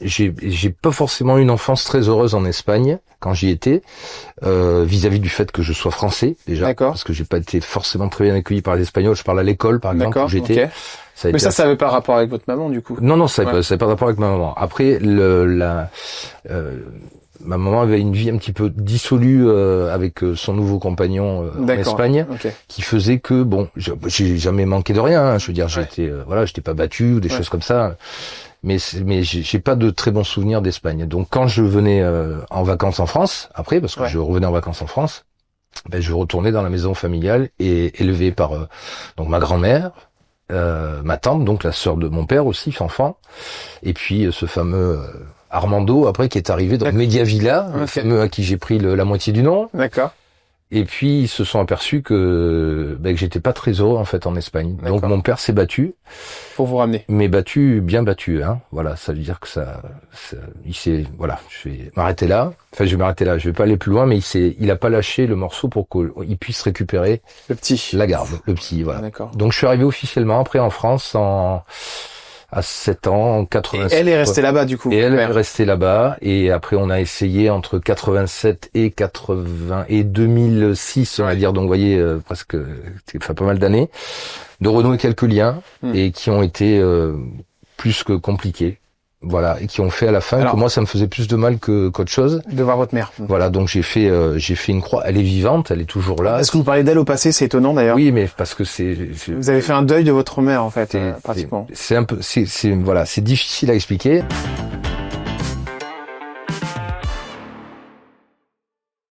j'ai pas forcément eu une enfance très heureuse en Espagne quand j'y étais, vis-à-vis du fait que je sois français déjà, parce que j'ai pas été forcément très bien accueilli par les Espagnols. Je parle à l'école par exemple où j'étais. Okay. Mais ça avait pas rapport avec votre maman du coup. Non, ça avait pas de rapport avec ma maman. Après ma maman avait une vie un petit peu dissolue avec son nouveau compagnon en Espagne, qui faisait que bon, j'ai jamais manqué de rien. Hein, je veux dire, j'étais pas battu ou des choses comme ça. Mais j'ai pas de très bons souvenirs d'Espagne. Donc quand je venais en vacances en France, après, parce que je revenais en vacances en France, ben je retournais dans la maison familiale et élevé par donc ma grand-mère, ma tante, donc la sœur de mon père aussi, enfant, et puis ce fameux Armando après qui est arrivé dans Mediavilla, le fameux à qui j'ai pris la moitié du nom. D'accord. Et puis ils se sont aperçus que j'étais pas très heureux en fait en Espagne. Donc mon père s'est battu pour vous ramener. Mais bien battu, hein. Voilà, ça veut dire que il s'est, voilà, je vais m'arrêter là. Enfin, je vais m'arrêter là. Je vais pas aller plus loin, mais il a pas lâché le morceau pour qu'il puisse récupérer la garde, le petit, voilà. Donc je suis arrivé officiellement après en France à 7 ans, en 87. Et elle est restée là-bas, du coup. Et elle est restée là-bas. Et après, on a essayé entre 87 et 2006, on va dire. Donc, vous voyez, presque, enfin, pas mal d'années, de renouer quelques liens et qui ont été plus que compliqués. Voilà, et qui ont fait à la fin que moi ça me faisait plus de mal qu'autre chose. De voir votre mère. Voilà, donc j'ai fait une croix. Elle est vivante, elle est toujours là. Est-ce que vous parlez d'elle au passé? C'est étonnant d'ailleurs. Oui, mais parce que vous avez fait un deuil de votre mère en fait, pratiquement. C'est un peu, voilà, c'est difficile à expliquer.